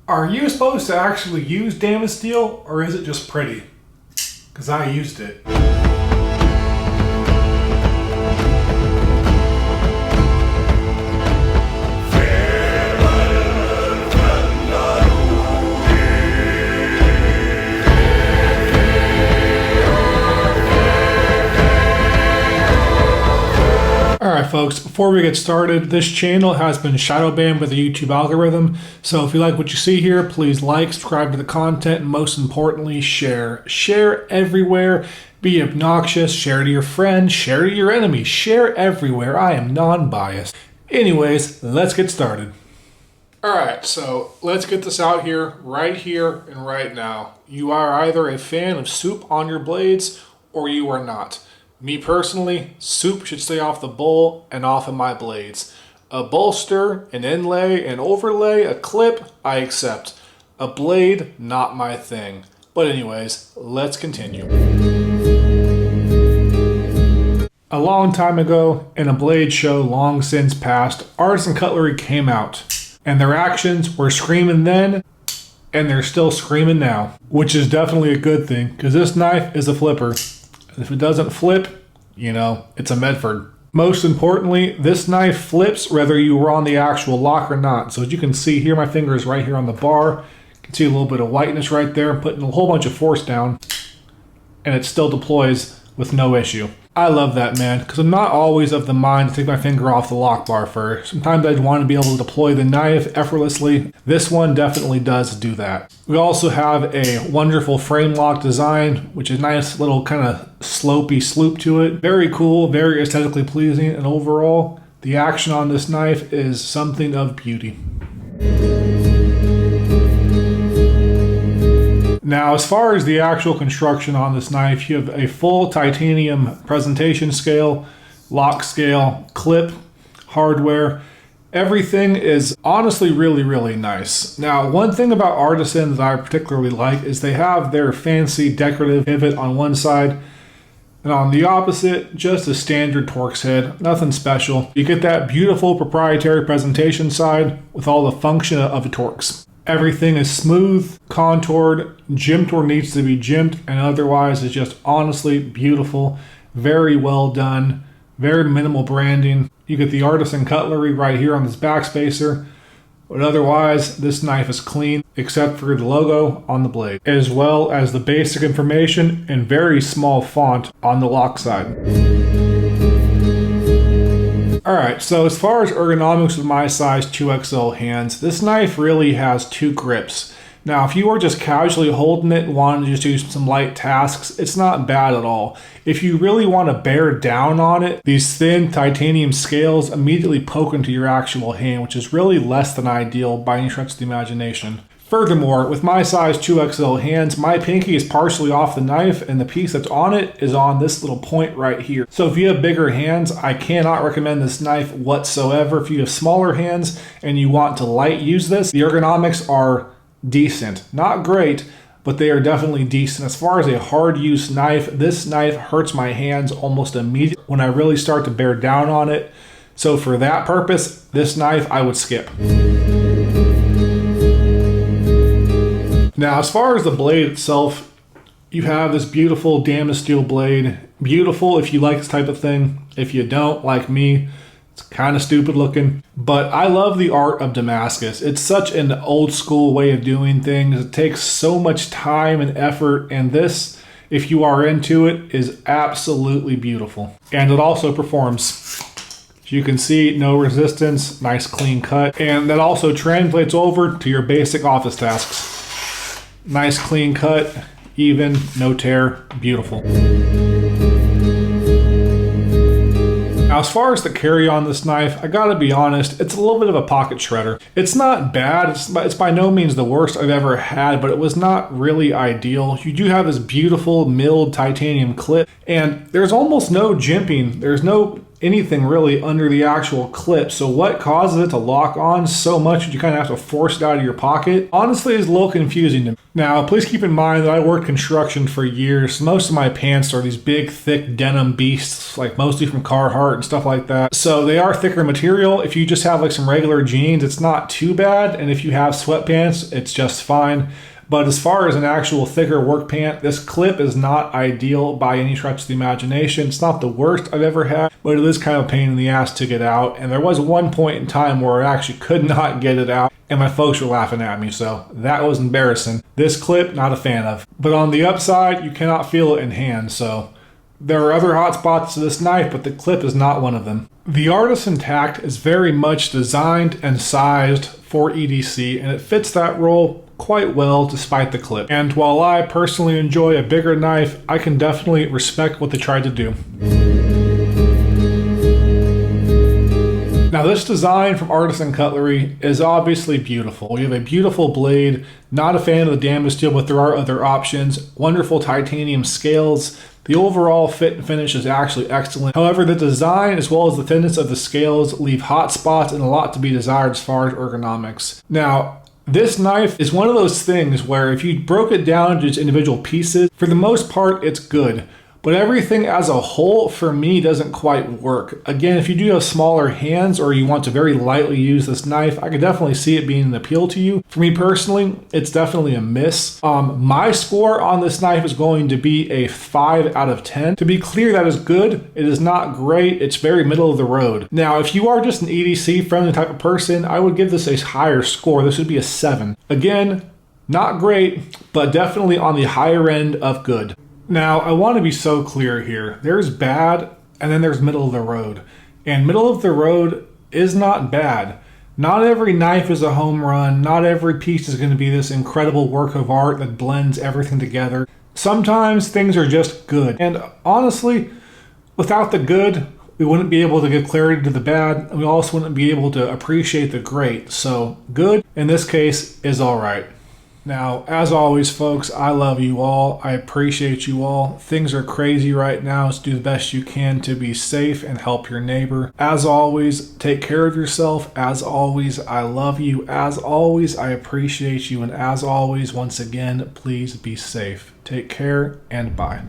Are you supposed to actually use Damascus steel, or is it just pretty? Because I used it. Alright folks, before we get started, this channel has been shadow banned by the YouTube algorithm, so if you like what you see here, please like, subscribe to the content, and most importantly, share. Share everywhere, be obnoxious, share to your friends, share to your enemies, share everywhere. I am non-biased. Anyways, let's get started. Alright, so let's get this out here and right now. You are either a fan of soup on your blades, or you are not. Me personally, soup should stay off the bowl and off of my blades. A bolster, an inlay, an overlay, a clip, I accept. A blade, not my thing. But anyways, let's continue. A long time ago, in a blade show long since past, Artisan Cutlery came out. And their actions were screaming then, and they're still screaming now. Which is definitely a good thing, because this knife is a flipper. If it doesn't flip, you know, it's a Medford. Most importantly, this knife flips whether you were on the actual lock or not. So as you can see here, my finger is right here on the bar. You can see a little bit of whiteness right there. I'm putting a whole bunch of force down, and it still deploys with no issue. I love that, man, because I'm not always of the mind to take my finger off the lock bar first. Sometimes I'd want to be able to deploy the knife effortlessly. This one definitely does do that. We also have a wonderful frame lock design, which is a nice little kind of slopey sloop to it. Very cool, very aesthetically pleasing, and overall, the action on this knife is something of beauty. Now, as far as the actual construction on this knife, you have a full titanium presentation scale, lock scale, clip, hardware. Everything is honestly really, really nice. Now, one thing about Artisan that I particularly like is they have their fancy decorative pivot on one side, and on the opposite, just a standard Torx head, nothing special. You get that beautiful proprietary presentation side with all the function of a Torx. Everything is smooth, contoured, gimped where it needs to be gimped, and otherwise it's just honestly beautiful, very well done, very minimal branding. You get the Artisan Cutlery right here on this backspacer, but otherwise this knife is clean except for the logo on the blade, as well as the basic information in very small font on the lock side. Alright, so as far as ergonomics with my size 2XL hands, this knife really has two grips. Now, if you are just casually holding it and wanting to just do some light tasks, it's not bad at all. If you really want to bear down on it, these thin titanium scales immediately poke into your actual hand, which is really less than ideal by any stretch of the imagination. Furthermore, with my size 2XL hands, my pinky is partially off the knife and the piece that's on it is on this little point right here. So if you have bigger hands, I cannot recommend this knife whatsoever. If you have smaller hands and you want to light use this, the ergonomics are decent. Not great, but they are definitely decent. As far as a hard use knife, this knife hurts my hands almost immediately when I really start to bear down on it. So for that purpose, this knife I would skip. Now, as far as the blade itself, you have this beautiful Damascus steel blade. Beautiful if you like this type of thing. If you don't, like me, it's kind of stupid looking. But I love the art of Damascus. It's such an old school way of doing things. It takes so much time and effort, and this, if you are into it, is absolutely beautiful. And it also performs. As you can see, no resistance, nice clean cut. And that also translates over to your basic office tasks. Nice clean cut, even, no tear, beautiful. Now, as far as the carry on this knife, I gotta be honest, it's a little bit of a pocket shredder. It's not bad, it's by no means the worst I've ever had, but it was not really ideal. You do have this beautiful milled titanium clip, and there's almost no jimping. There's no anything really under the actual clip. So what causes it to lock on so much that you kind of have to force it out of your pocket? Honestly, it's a little confusing to me. Now, please keep in mind that I worked construction for years. Most of my pants are these big, thick denim beasts, like mostly from Carhartt and stuff like that. So they are thicker material. If you just have like some regular jeans, it's not too bad. And if you have sweatpants, it's just fine. But as far as an actual thicker work pant, this clip is not ideal by any stretch of the imagination. It's not the worst I've ever had, but it is kind of a pain in the ass to get out. And there was one point in time where I actually could not get it out, and my folks were laughing at me, so that was embarrassing. This clip, not a fan of. But on the upside, you cannot feel it in hand, so there are other hot spots to this knife, but the clip is not one of them. The Artisan Tact is very much designed and sized for EDC, and it fits that role quite well despite the clip. And while I personally enjoy a bigger knife, I can definitely respect what they tried to do. Now this design from Artisan Cutlery is obviously beautiful. You have a beautiful blade, not a fan of the damascus steel, but there are other options. Wonderful titanium scales. The overall fit and finish is actually excellent. However, the design as well as the thinness of the scales leave hot spots and a lot to be desired as far as ergonomics. Now, this knife is one of those things where if you broke it down into its individual pieces, for the most part, it's good. But everything as a whole, for me, doesn't quite work. Again, if you do have smaller hands or you want to very lightly use this knife, I could definitely see it being an appeal to you. For me personally, it's definitely a miss. My score on this knife is going to be a 5 out of 10. To be clear, that is good. It is not great. It's very middle of the road. Now, if you are just an EDC friendly type of person, I would give this a higher score. This would be a 7. Again, not great, but definitely on the higher end of good. Now, I want to be so clear here. There's bad, and then there's middle of the road. And middle of the road is not bad. Not every knife is a home run. Not every piece is going to be this incredible work of art that blends everything together. Sometimes things are just good. And honestly, without the good, we wouldn't be able to give clarity to the bad, and we also wouldn't be able to appreciate the great. So good, in this case, is all right. Now, as always, folks, I love you all. I appreciate you all. Things are crazy right now, so do the best you can to be safe and help your neighbor. As always, take care of yourself. As always, I love you. As always, I appreciate you. And as always, once again, please be safe. Take care and bye.